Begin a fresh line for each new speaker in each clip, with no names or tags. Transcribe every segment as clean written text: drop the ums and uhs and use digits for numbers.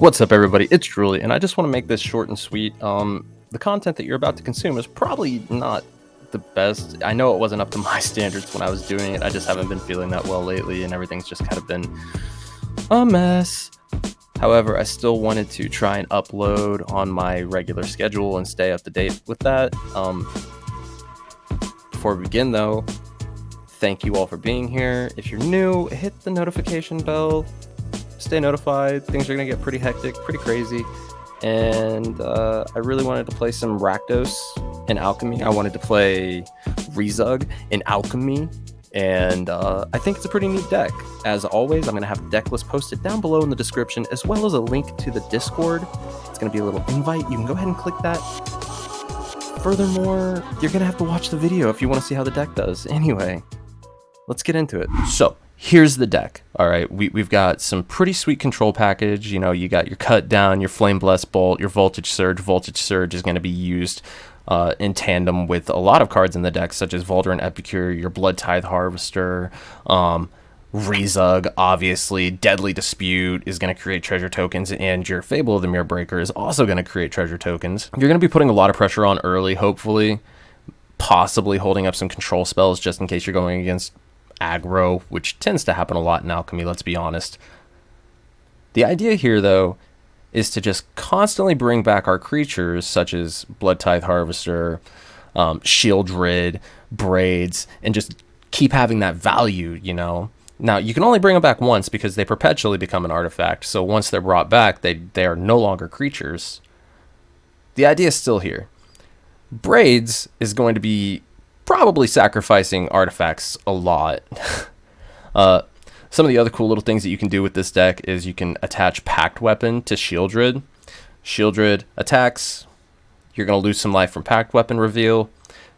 What's up, everybody? It's Truly, and I just want to make this short and sweet. The content that you're about to consume is probably not the best. I know it wasn't up to my standards when I was doing it. I just haven't been feeling that well lately, and everything's just kind of been a mess. However, I still wanted to try and upload on my regular schedule and stay up to date with that. Before we begin, though, thank you all for being here. If you're new, hit the notification bell. Stay notified. Things are going to get pretty hectic, pretty crazy. And I really wanted to play some Rakdos in Alchemy. I wanted to play Reezug in Alchemy. And I think it's a pretty neat deck. As always, I'm going to have a deck list posted down below in the description, as well as a link to the Discord. It's going to be a little invite. You can go ahead and click that. Furthermore, you're going to have to watch the video if you want to see how the deck does. Anyway, let's get into it. So, here's the deck. All right, we've got some pretty sweet control package. You know, you got your Cut Down, your Flame Blessed Bolt, your Voltage Surge. Voltage Surge is going to be used in tandem with a lot of cards in the deck, such as Voldaren Epicure, your Bloodtithe Harvester, Reezug, obviously. Deadly Dispute is going to create treasure tokens, and your Fable of the Mire Breaker is also going to create treasure tokens. You're going to be putting a lot of pressure on early, hopefully, possibly holding up some control spells just in case you're going against aggro, which tends to happen a lot in Alchemy, let's be honest. The idea here, though, is to just constantly bring back our creatures, such as Bloodtithe Harvester, Sheoldred, Braids, and just keep having that value, you know? Now, you can only bring them back once because they perpetually become an artifact, so once they're brought back, they are no longer creatures. The idea is still here. Braids is going to be probably sacrificing artifacts a lot. Some of the other cool little things that you can do with this deck is you can attach Pact Weapon to Sheoldred. Sheoldred attacks. You're going to lose some life from Pact Weapon reveal.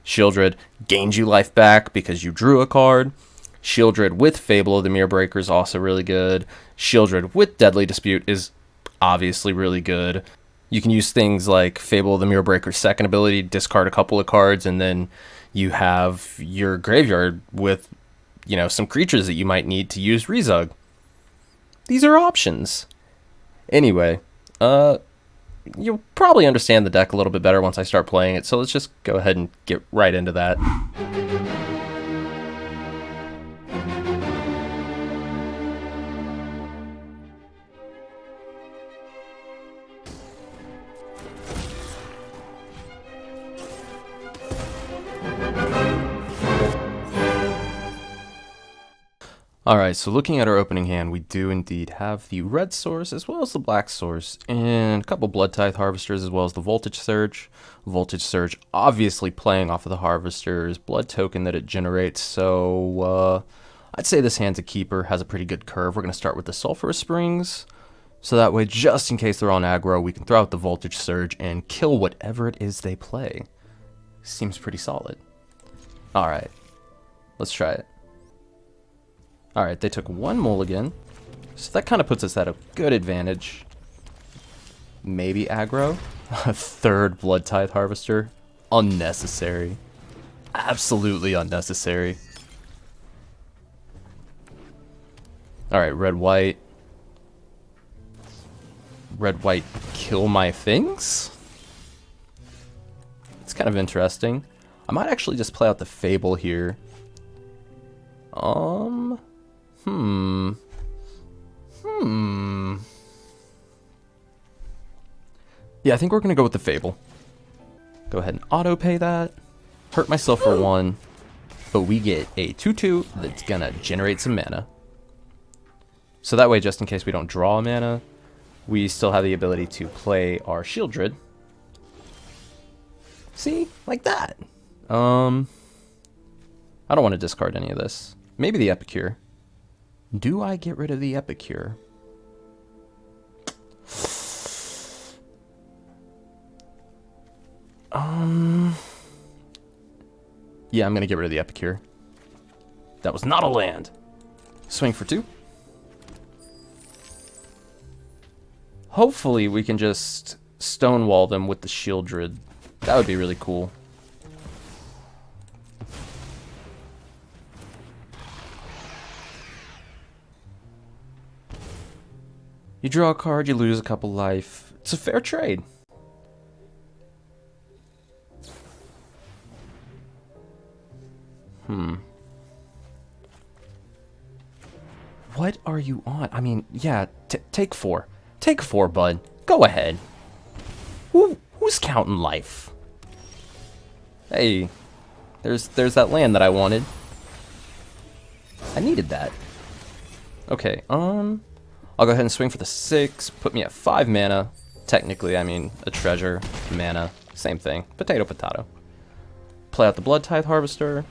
Sheoldred gains you life back because you drew a card. Sheoldred with Fable of the Mire Breaker is also really good. Sheoldred with Deadly Dispute is obviously really good. You can use things like Fable of the Mire Breaker's second ability, discard a couple of cards, and then you have your graveyard with, you know, some creatures that you might need to use Reezug. These are options. Anyway, you'll probably understand the deck a little bit better once I start playing it, so let's just go ahead and get right into that. Alright, so looking at our opening hand, we do indeed have the red source as well as the black source, and a couple Bloodtithe Harvesters as well as the Voltage Surge. Voltage Surge obviously playing off of the Harvester's blood token that it generates, so I'd say this hand's a keeper, has a pretty good curve. We're going to start with the Sulfurous Springs, so that way just in case they're on aggro, we can throw out the Voltage Surge and kill whatever it is they play. Seems pretty solid. Alright, let's try it. Alright, they took one mulligan, so that kind of puts us at a good advantage. Maybe aggro? A third Bloodtithe Harvester? Unnecessary. Absolutely unnecessary. Alright, red-white. Red-white kill my things? It's kind of interesting. I might actually just play out the Fable here. Yeah, I think we're gonna go with the Fable. Go ahead and auto-pay that. Hurt myself for one. But we get a 2/2 that's gonna generate some mana. So that way, just in case we don't draw a mana, we still have the ability to play our Sheoldred. See? Like that. I don't want to discard any of this. Maybe the Epicure. Do I get rid of the Epicure? Yeah, I'm going to get rid of the Epicure. That was not a land. Swing for 2. Hopefully we can just stonewall them with the Sheoldred. That would be really cool. You draw a card, you lose a couple life. It's a fair trade. What are you on? I mean, yeah, take 4. Take 4, bud. Go ahead. Who's counting life? Hey, there's that land that I wanted. I needed that. Okay, I'll go ahead and swing for the 6. Put me at 5 mana. Technically, I mean, a treasure, mana, same thing. Potato, potato. Play out the Bloodtithe Harvester.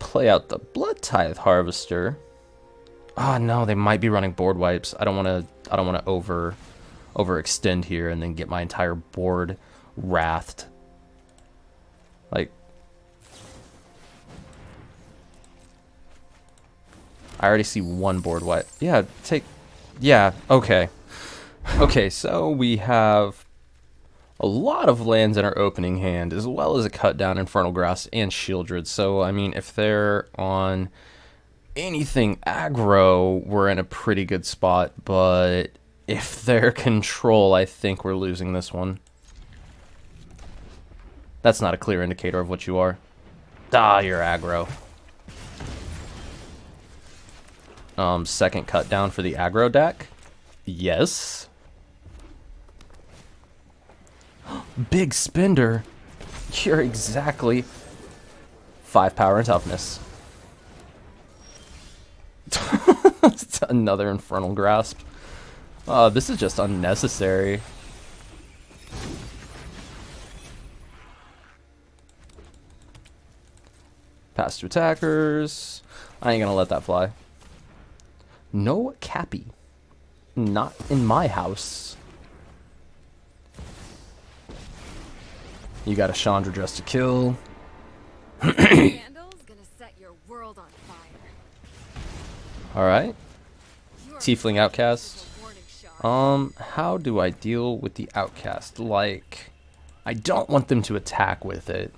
Play out the Bloodtithe Harvester. Oh no, they might be running board wipes. I don't want to overextend here and then get my entire board wrathed. Like, I already see one board wipe. Yeah, okay. Okay, so we have a lot of lands in our opening hand, as well as a cut down Infernal Grasp and Sheoldred. So, I mean, if they're on anything aggro, we're in a pretty good spot. But if they're control, I think we're losing this one. That's not a clear indicator of what you are. Ah, you're aggro. Second cut down for the aggro deck. Yes. Big spender. You're exactly 5 power and toughness. Another Infernal Grasp. This is just unnecessary. Pass to attackers. I ain't gonna let that fly. No Cappy. Not in my house. You got a Chandra just to kill. Alright. Tiefling Outcast. How do I deal with the Outcast? Like, I don't want them to attack with it.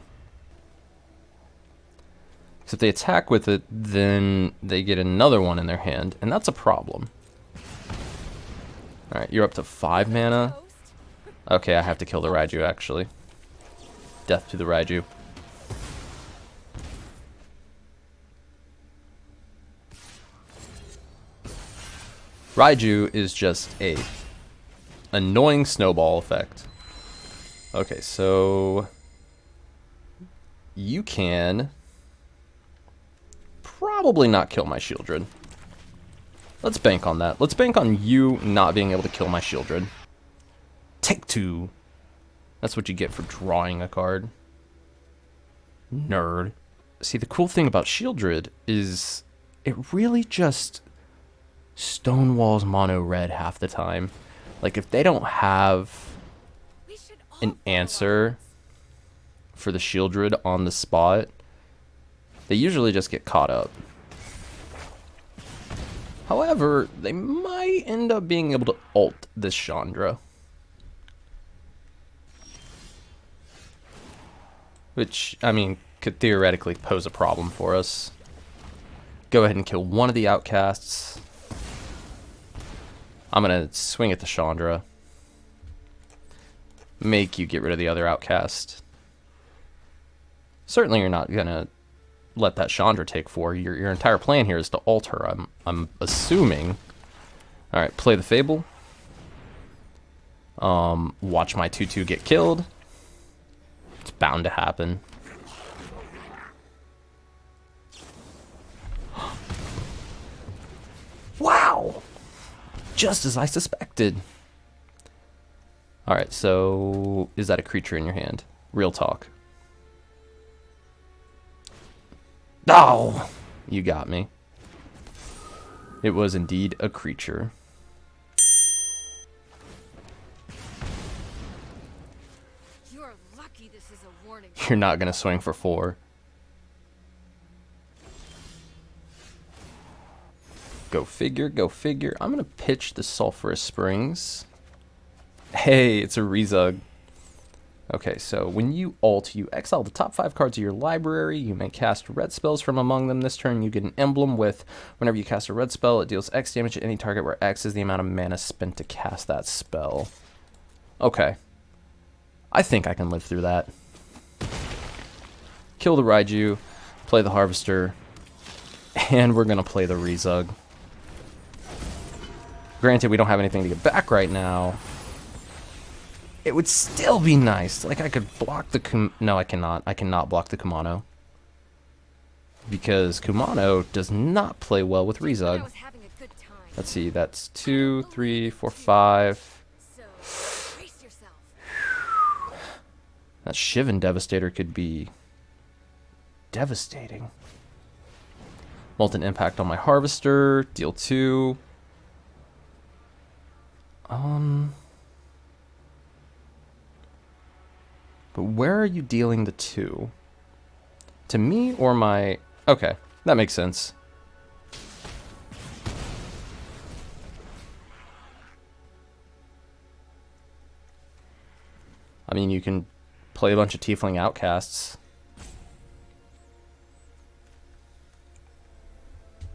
Because if they attack with it, then they get another one in their hand, and that's a problem. Alright, you're up to 5 mana. Okay, I have to kill the Raiju, actually. Death to the Raiju. Raiju is just a annoying snowball effect. Okay, so you can probably not kill my Sheoldred. Let's bank on that. Let's bank on you not being able to kill my Sheoldred. Take 2. That's what you get for drawing a card. Nerd. See, the cool thing about Sheoldred is it really just stonewalls mono red half the time. Like, if they don't have an answer for the Sheoldred on the spot, they usually just get caught up. However, they might end up being able to ult this Chandra. Which, I mean, could theoretically pose a problem for us. Go ahead and kill one of the outcasts. I'm going to swing at the Chandra. Make you get rid of the other outcast. Certainly you're not going to let that Chandra take 4. Your entire plan here is to ult her, I'm assuming. Alright, play the Fable. Watch my 2/2 get killed. It's bound to happen. Wow! Just as I suspected. Alright, so is that a creature in your hand? Real talk. Oh! You got me. It was indeed a creature. You're lucky this is a warning. You're not gonna swing for 4. Go figure, go figure. I'm gonna pitch the Sulfurous Springs. Hey, it's a Reezug. Okay, so when you ult, you exile the top 5 cards of your library. You may cast red spells from among them. This turn, you get an emblem with whenever you cast a red spell, it deals X damage to any target where X is the amount of mana spent to cast that spell. Okay. I think I can live through that. Kill the Raiju, play the Harvester, and we're going to play the Reezug. Granted, we don't have anything to get back right now. It would still be nice. Like, I could block the... No, I cannot. I cannot block the Kumano. Because Kumano does not play well with Reezug. Let's see. That's 2, 3, 4, 5. That Shivan Devastator could be devastating. Molten Impact on my Harvester. Deal 2. But where are you dealing the 2? To me or my... Okay, that makes sense. I mean, you can play a bunch of Tiefling Outcasts.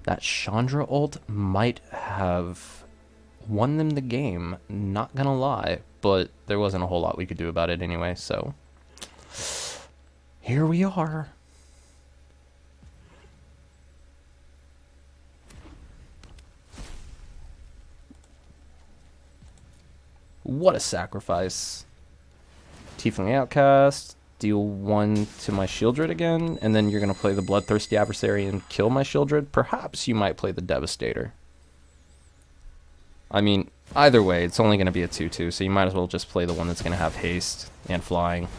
That Chandra ult might have won them the game, not gonna lie. But there wasn't a whole lot we could do about it anyway, so... Here we are. What a sacrifice. Tiefling Outcast, deal 1 to my Sheoldred again, and then you're going to play the Bloodthirsty Adversary and kill my Sheoldred. Perhaps you might play the Devastator. I mean, either way, it's only going to be a 2-2, so you might as well just play the one that's going to have haste and flying.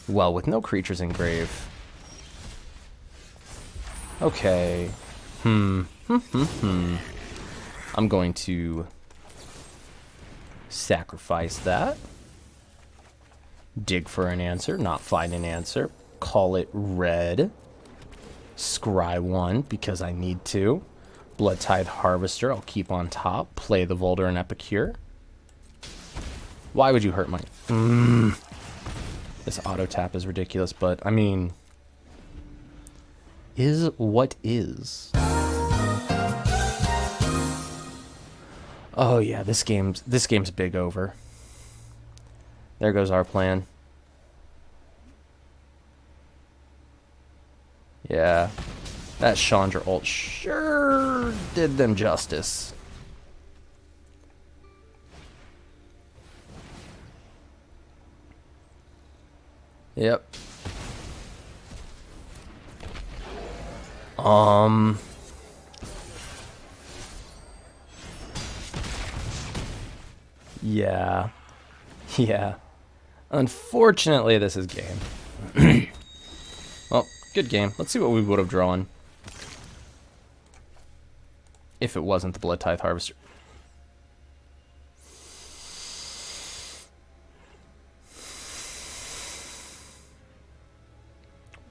Well, with no creatures in grave. Okay. I'm going to sacrifice that. Dig for an answer, not find an answer. Call it red. Scry 1 because I need to. Bloodtithe Harvester, I'll keep on top. Play the Voldaren Epicure. Why would you hurt my... This auto tap is ridiculous, but I mean... Is what is. Oh yeah, this game's big over. There goes our plan. Yeah. That Chandra ult sure did them justice. Yep. Yeah. Yeah. Unfortunately, this is game. Well, good game. Let's see what we would have drawn if it wasn't the Bloodtithe Harvester.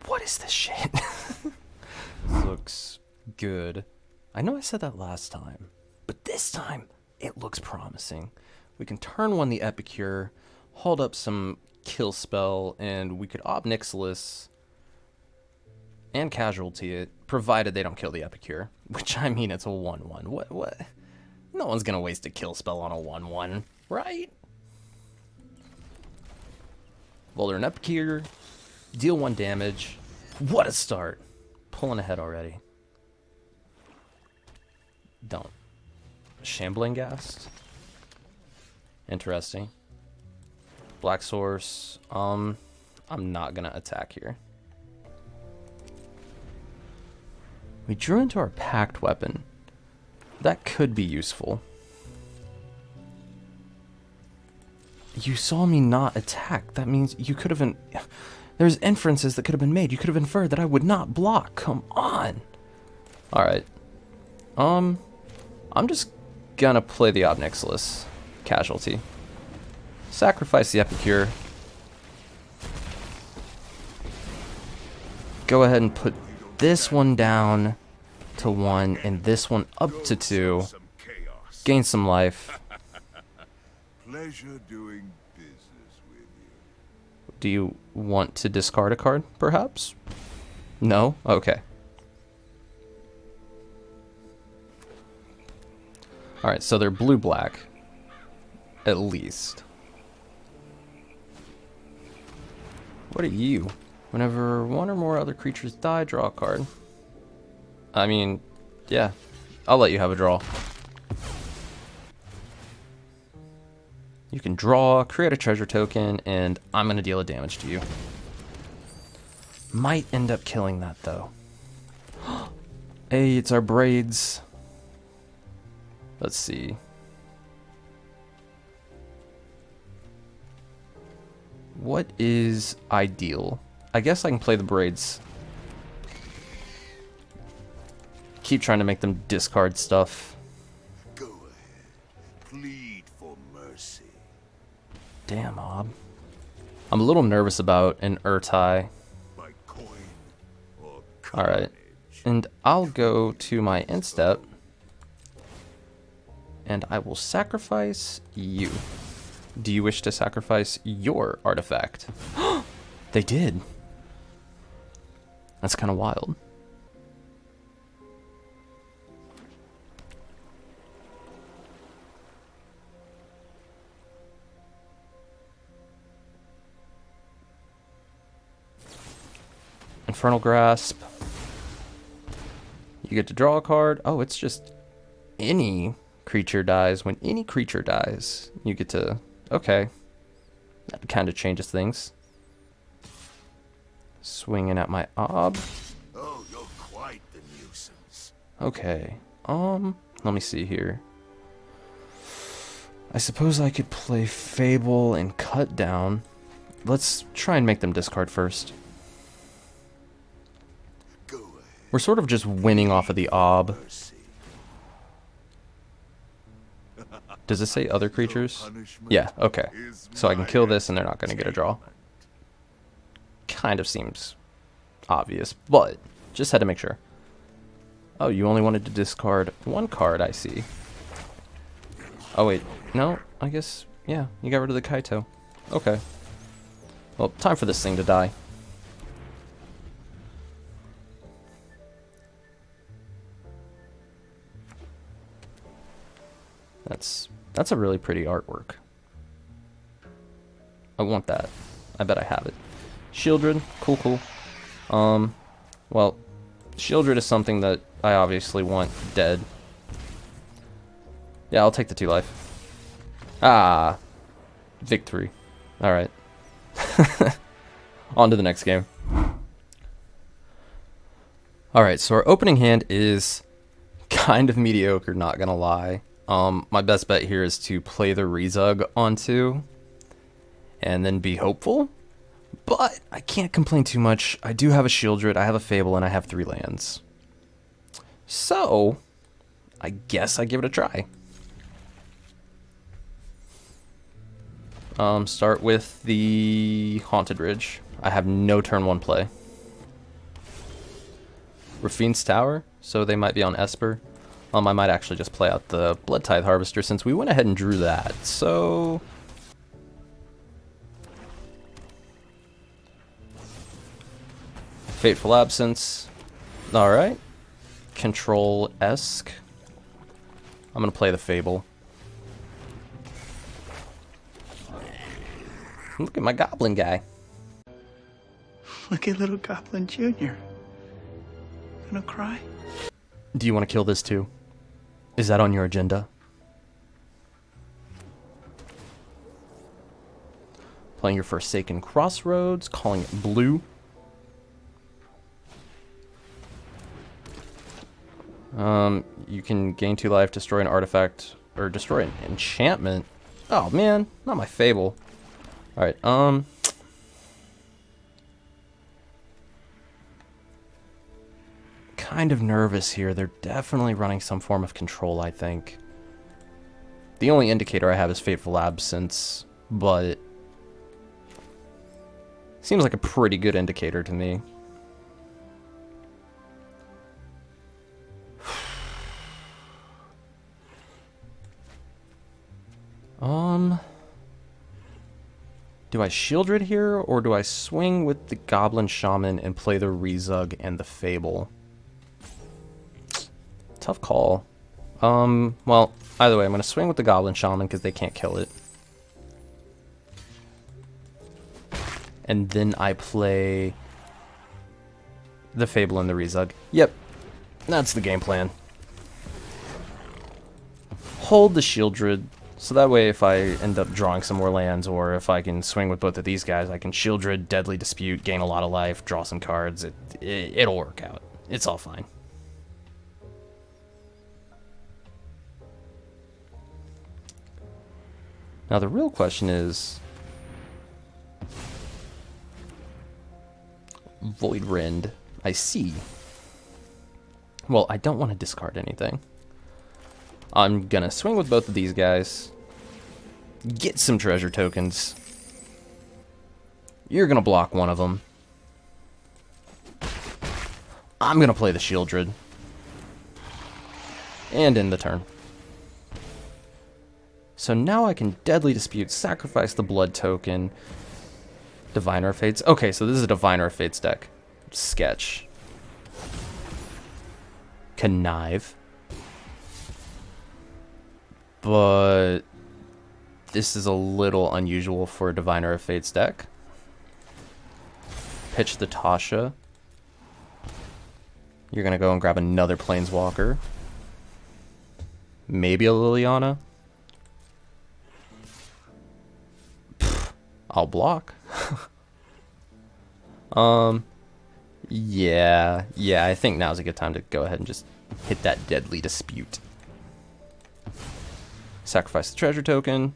What is this shit? This looks good. I know I said that last time, but this time it looks promising. We can turn 1 the Epicure, hold up some kill spell, and we could Ob Nixilis and casualty it, provided they don't kill the Epicure. Which, I mean, it's a 1-1. What? No one's gonna waste a kill spell on a 1-1, right? Voldaren Epicure, deal 1 damage. What a start. Pulling ahead already. Don't. Shambling Ghast. Interesting. Black Source. I'm not gonna attack here. We drew into our packed weapon. That could be useful. You saw me not attack. That means you could have... There's inferences that could have been made. You could have inferred that I would not block. Come on. Alright. I'm just gonna play the Ob Nixilis. Casualty. Sacrifice the Epicure. Go ahead and put this one down to 1 and this one up to 2. Gain some life.
Pleasure doing
Do you want to discard a card, perhaps? No? Okay. Alright, so they're blue-black. At least. What are you? Whenever one or more other creatures die, draw a card. I mean, yeah. I'll let you have a draw. You can draw, create a treasure token, and I'm going to deal a damage to you. Might end up killing that, though. Hey, it's our Braids. Let's see. What is ideal? I guess I can play the Braids. Keep trying to make them discard stuff.
Go ahead. Plead for mercy.
Damn, Mob. I'm a little nervous about an Urtai.
By coin or
Alright. And I'll go to my end step. And I will sacrifice you. Do you wish to sacrifice your artifact? They did. That's kind of wild. Infernal Grasp. You get to draw a card. Oh, it's just any creature dies. When any creature dies, you get to... Okay. That kind of changes things. Swinging at my Ob.
Oh, you're quite the nuisance.
Okay. Let me see here. I suppose I could play Fable and cut down. Let's try and make them discard first.
Go ahead.
We're sort of just winning off of the Ob.
Mercy.
Does it say other creatures? Yeah, okay. So I can kill this and they're not going to get a draw. Kind of seems obvious, but just had to make sure. Oh, you only wanted to discard one card, I see. Oh, wait. No, I guess, yeah, you got rid of the Kaito. Okay. Well, time for this thing to die. That's a really pretty artwork. I want that. I bet I have it. Sheoldred, cool. Well, Sheoldred is something that I obviously want dead. Yeah, I'll take the 2 life. Ah, victory. All right. On to the next game. All right, so our opening hand is kind of mediocre, not gonna lie. My best bet here is to play the Reezug on 2 and then be hopeful. But I can't complain too much. I do have a Sheoldred, I have a Fable, and I have 3 lands. So, I guess I give it a try. Start with the Haunted Ridge. I have no turn 1 play. Rafine's Tower, so they might be on Esper. I might actually just play out the Bloodtithe Harvester since we went ahead and drew that. So... Fateful Absence. Alright. Control-esque. I'm going to play the Fable. Look at my Goblin guy.
Look at little Goblin Jr. Gonna cry?
Do you want to kill this too? Is that on your agenda? Playing your Forsaken Crossroads, calling it blue. You can gain 2 life, destroy an artifact, or destroy an enchantment. Oh man, not my Fable. Alright, kind of nervous here. They're definitely running some form of control, I think. The only indicator I have is Fateful Absence, but seems like a pretty good indicator to me. Do I Sheoldred here, or do I swing with the Goblin Shaman and play the Reezug and the Fable? Tough call. Well, either way, I'm going to swing with the Goblin Shaman because they can't kill it. And then I play the Fable and the Reezug. Yep, that's the game plan. Hold the Sheoldred, so that way if I end up drawing some more lands, or if I can swing with both of these guys, I can Sheoldred, Deadly Dispute, gain a lot of life, draw some cards. It'll work out. It's all fine. Now the real question is, Void Rend, I see. Well, I don't want to discard anything. I'm gonna swing with both of these guys, get some treasure tokens. You're gonna block one of them. I'm gonna play the Sheoldred. And end the turn. So now I can Deadly Dispute, sacrifice the blood token. Diviner of Fates. Okay, so this is a Diviner of Fates deck. Sketch. Connive. But this is a little unusual for a Diviner of Fates deck. Pitch the Tasha. You're going to go and grab another Planeswalker. Maybe a Liliana. I'll block. Yeah, I think now's a good time to go ahead and just hit that Deadly Dispute. Sacrifice the treasure token.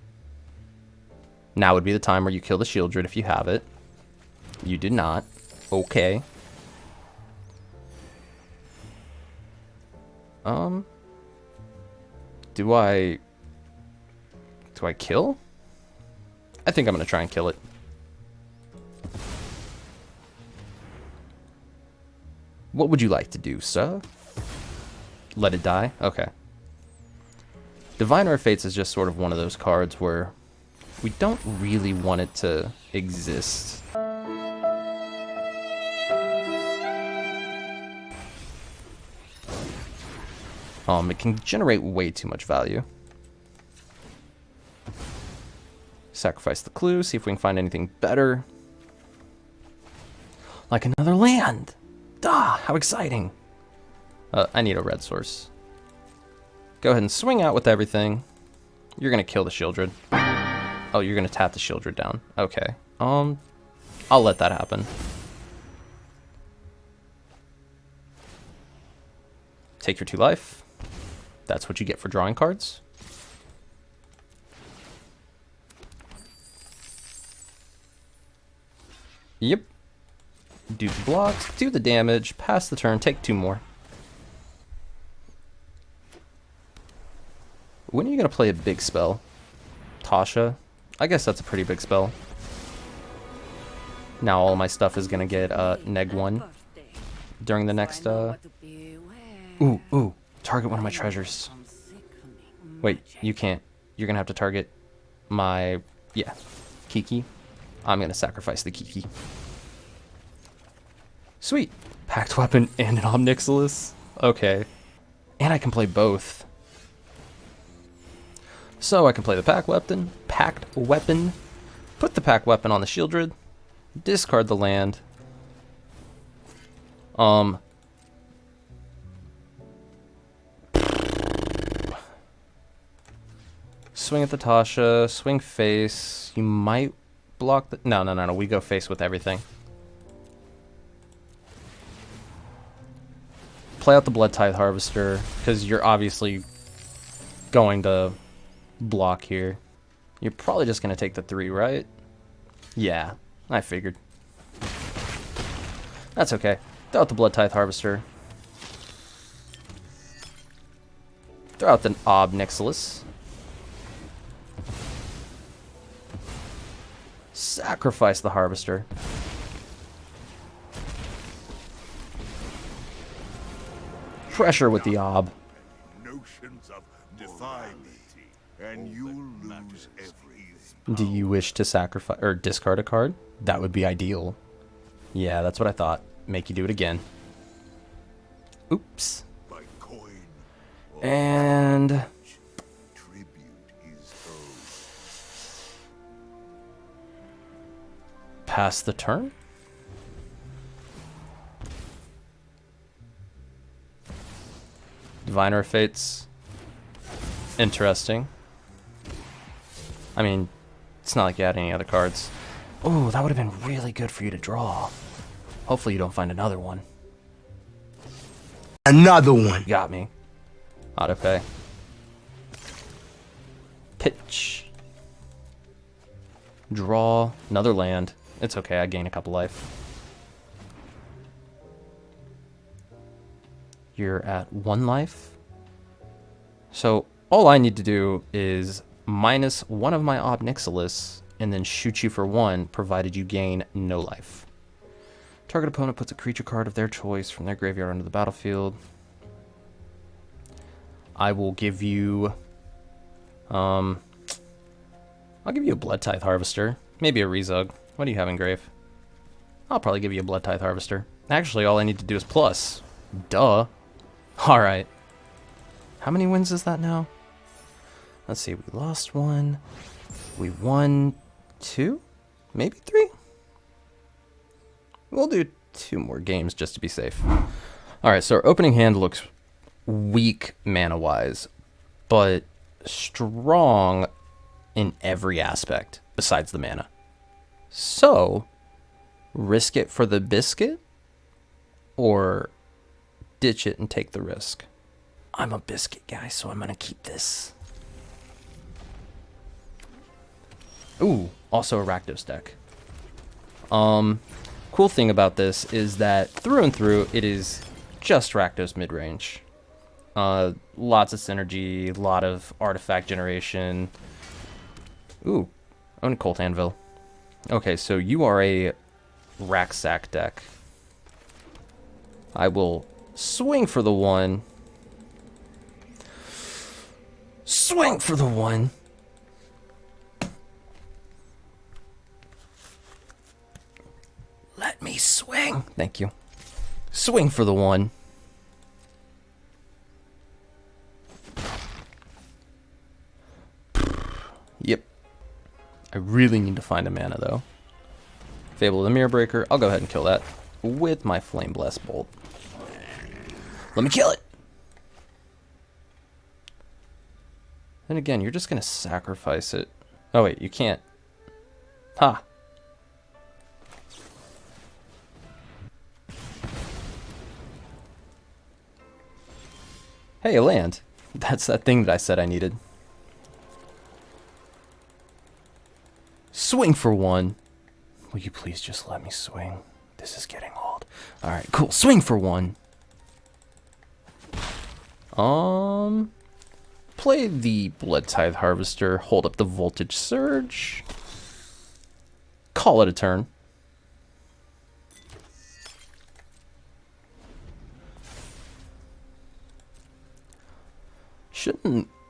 Now would be the time where you kill the Sheoldred if you have it. You did not. Okay. Do I kill? I think I'm gonna try and kill it. What would you like to do, sir? Let it die? Okay. Diviner of Fates is just sort of one of those cards where we don't really want it to exist. It can generate way too much value. Sacrifice the clue, see if we can find anything better. Like another land! Ah, how exciting! I need a red source. Go ahead and swing out with everything. You're gonna kill the Sheoldred. Oh, you're gonna tap the Sheoldred down. Okay. I'll let that happen. Take your 2 life. That's what you get for drawing cards. Yep. Do the blocks, do the damage, pass the turn, take 2 more. When are you going to play a big spell? Tasha? I guess that's a pretty big spell. Now all my stuff is going to get neg 1 during the next... Ooh, target one of my treasures. Wait, you can't. You're going to have to target my... Yeah, Kiki. I'm going to sacrifice the Kiki. Sweet. Pact Weapon and an Omnixilus? Okay. And I can play both. So I can play the Pact Weapon, put the Pact Weapon on the Sheoldred, discard the land. Swing at the Tasha, swing face. You might block the... No, we go face with everything. Play out the Bloodtithe Harvester, because you're obviously going to block here. You're probably just going to take the 3, right? Yeah, I figured. That's okay. Throw out the Bloodtithe Harvester. Throw out the Omnixilus. Sacrifice the Harvester. Pressure with the Ob.
Notions of defy me, and you'll lose everything.
Do you wish to sacrifice or discard a card? That would be ideal. Yeah, that's what I thought. Make you do it again. Oops.
By coin or
And
tribute is owed.
pass the turn. Diviner of Fates. Interesting. I mean, it's not like you had any other cards. Oh, that would have been really good for you to draw. Hopefully you don't find another one.
Another one.
You got me. Autopay. Pitch. Draw. Another land. It's okay, I gain a couple life. You're at 1 life. So all I need to do is minus 1 of my Ob Nixilis and then shoot you for 1, provided you gain no life. Target opponent puts a creature card of their choice from their graveyard onto the battlefield. I will give you... I'll give you a Bloodtithe Harvester. Maybe a Reezug. What do you have in grave? I'll probably give you a Bloodtithe Harvester. Actually, all I need to do is plus. Duh. Alright. How many wins is that now? Let's see, we lost 1. We won 2? Maybe 3? We'll do 2 more games just to be safe. Alright, so our opening hand looks weak mana-wise, but strong in every aspect besides the mana. So, risk it for the biscuit, or ditch it and take the risk? I'm a biscuit guy, so I'm gonna keep this. Ooh, also a Rakdos deck. Cool thing about this is that through and through, it is just Rakdos midrange. Lots of synergy, a lot of artifact generation. Ooh, own a Colt Anvil. Okay, so you are a Racksack deck. I will swing for the 1. Swing for the 1. Let me swing. Thank you. Swing for the 1. Yep. I really need to find a mana, though. Fable of the Mirror Breaker. I'll go ahead and kill that with my Flame Blast Bolt. Let me kill it! Then again, you're just going to sacrifice it. Oh, wait, you can't. Ha! Hey, a land. That's that thing that I said I needed. Swing for 1. Will you please just let me swing? This is getting old. Alright, cool. Swing for 1. Play the Bloodtithe Harvester. Hold up the Voltage Surge. Call it a turn.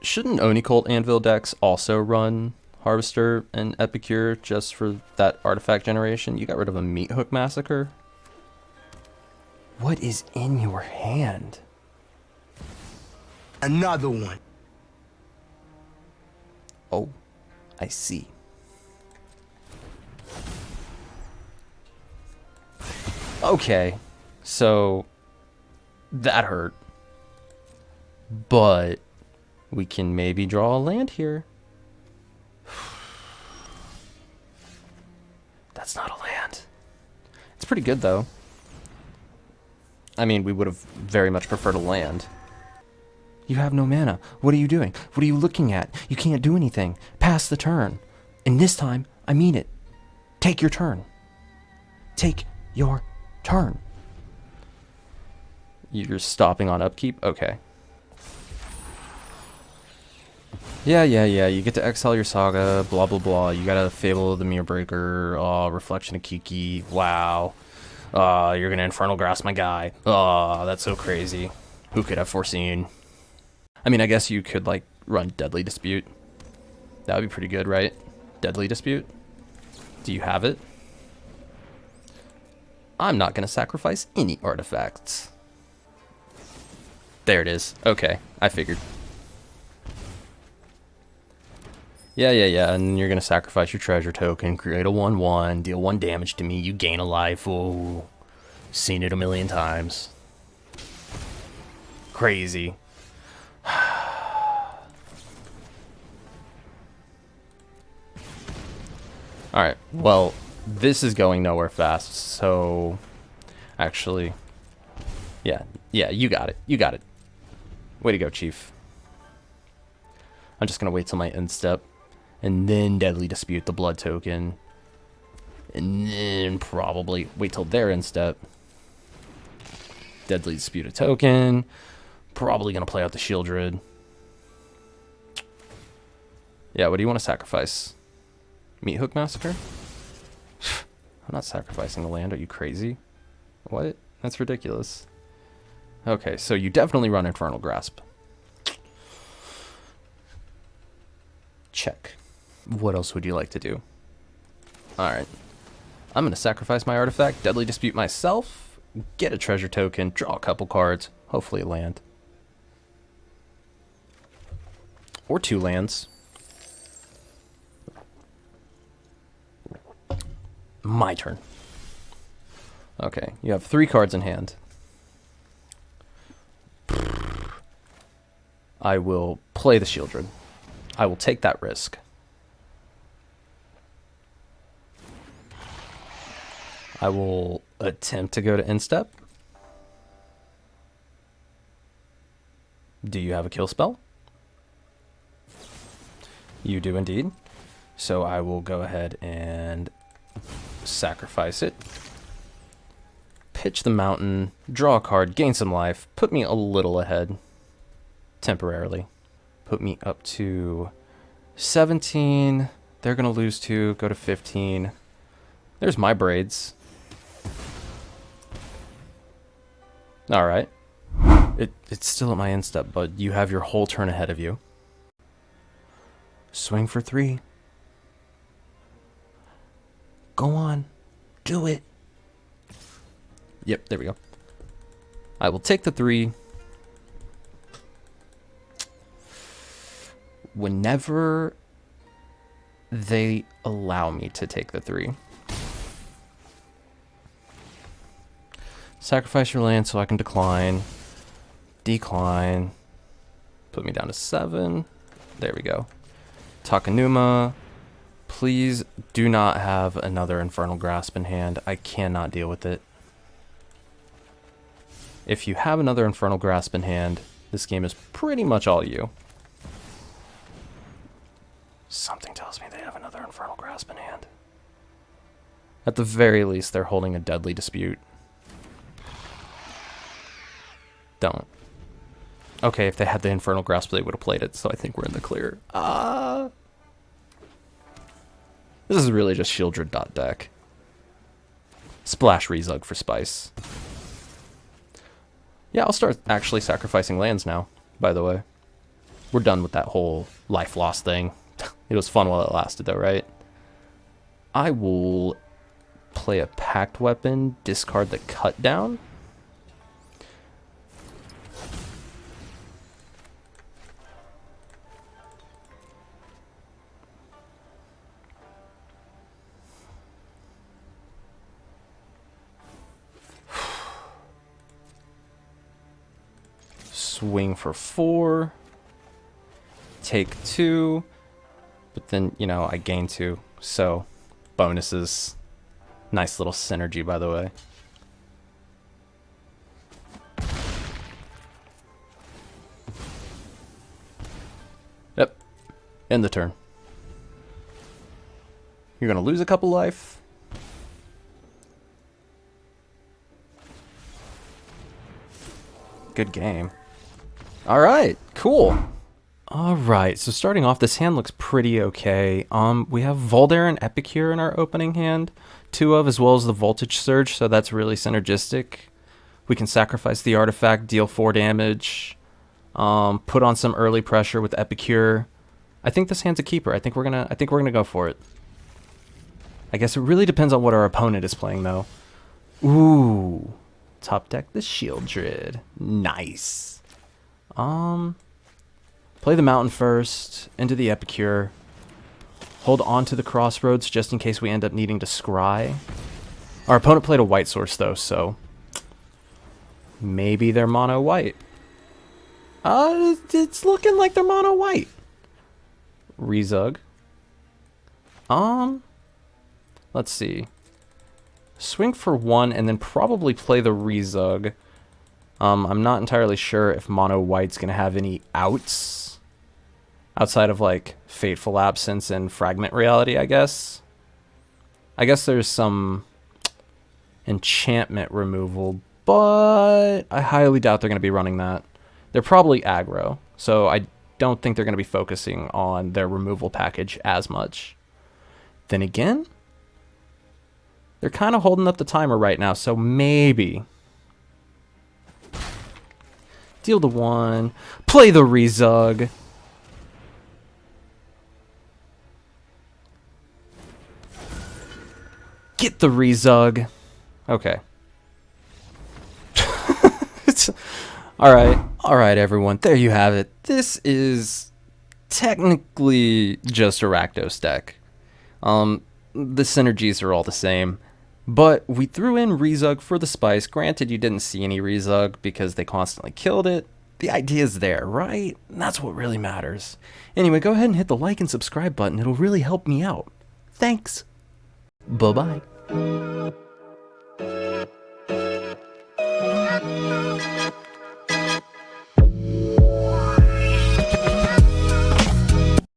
Shouldn't Oni-Cult Anvil decks also run Harvester and Epicure just for that artifact generation? You got rid of a Meat Hook Massacre. What is in your hand?
Another one.
Oh, I see. Okay, so that hurt. But we can maybe draw a land here. That's not a land. It's pretty good, though. I mean, we would have very much preferred a land. You have no mana. What are you doing? What are you looking at? You can't do anything. Pass the turn. And this time, I mean it. Take your turn. Take your turn. You're stopping on upkeep? Okay. Yeah. You get to exile your Saga, blah, blah, blah. You got a Fable of the Mirror Breaker, Reflection of Kiki. Wow. You're going to Infernal Grasp my guy. That's so crazy. Who could have foreseen? I mean, I guess you could, like, run Deadly Dispute. That would be pretty good, right? Deadly Dispute? Do you have it? I'm not going to sacrifice any artifacts. There it is. Okay, I figured. Yeah, and then you're going to sacrifice your treasure token, create a 1/1, deal 1 damage to me, you gain a life. Oh, seen it a million times. Crazy. Alright, well, this is going nowhere fast, so... Actually... Yeah, you got it. You got it. Way to go, Chief. I'm just going to wait till my end step. And then Deadly Dispute the blood token. And then probably wait till their end step. Deadly Dispute a token. Probably going to play out the Sheoldred. Yeah, what do you want to sacrifice? Meat Hook Massacre? I'm not sacrificing the land. Are you crazy? What? That's ridiculous. Okay, so you definitely run Infernal Grasp. Check. What else would you like to do? Alright. I'm going to sacrifice my artifact, Deadly Dispute myself, get a treasure token, draw a couple cards, hopefully a land. Or 2 lands. My turn. Okay, you have 3 cards in hand. I will play the Sheoldred. I will take that risk. I will attempt to go to end step. Do you have a kill spell? You do indeed. So I will go ahead and sacrifice it. Pitch the mountain, draw a card, gain some life, put me a little ahead. Temporarily. Put me up to 17. They're going to lose 2, go to 15. There's my Braids. Alright. It's still at my end step, but you have your whole turn ahead of you. Swing for 3. Go on. Do it. Yep, there we go. I will take the 3. Whenever they allow me to take the 3. Sacrifice your land so I can decline. Decline. Put me down to 7. There we go. Takenuma. Please do not have another Infernal Grasp in hand. I cannot deal with it. If you have another Infernal Grasp in hand, this game is pretty much all you. Something tells me they have another Infernal Grasp in hand. At the very least, they're holding a Deadly Dispute. Don't. Okay, if they had the Infernal Grasp, they would have played it, so I think we're in the clear. This is really just Sheoldred deck. Splash Reezug for spice. Yeah, I'll start actually sacrificing lands now, by the way. We're done with that whole life loss thing. It was fun while it lasted, though, right? I will play a Pact Weapon, discard the Cut Down. Swing for 4. Take 2. But then, you know, I gain 2. So, bonuses. Nice little synergy, by the way. Yep. End the turn. You're going to lose a couple life. Good game. All right, cool. All right, so starting off, this hand looks pretty okay. We have Voldaren Epicure in our opening hand, 2 of, as well as the Voltage Surge, so that's really synergistic. We can sacrifice the artifact, deal 4 damage, put on some early pressure with Epicure. I think this hand's a keeper. I think we're gonna go for it. I guess it really depends on what our opponent is playing, though. Ooh, top deck the Sheoldred. Nice. Play the mountain first, into the Epicure. Hold on to the crossroads just in case we end up needing to scry. Our opponent played a white source though, so maybe they're mono white. It's looking like they're mono white. Reezug. Let's see. Swing for 1 and then probably play the Reezug. I'm not entirely sure if mono white's gonna have any outs outside of like Fateful Absence and Fragment Reality, I guess. I guess there's some enchantment removal, but I highly doubt they're gonna be running that. They're probably aggro, so I don't think they're gonna be focusing on their removal package as much. Then again, they're kind of holding up the timer right now, so maybe. Deal the 1. Play the Reezug. Get the Reezug. Okay. Alright, everyone. There you have it. This is technically just a Rakdos deck. The synergies are all the same. But we threw in Reezug for the spice. Granted, you didn't see any Reezug because they constantly killed it. The idea's there, right? And that's what really matters. Anyway, go ahead and hit the like and subscribe button. It'll really help me out. Thanks. Bye-bye.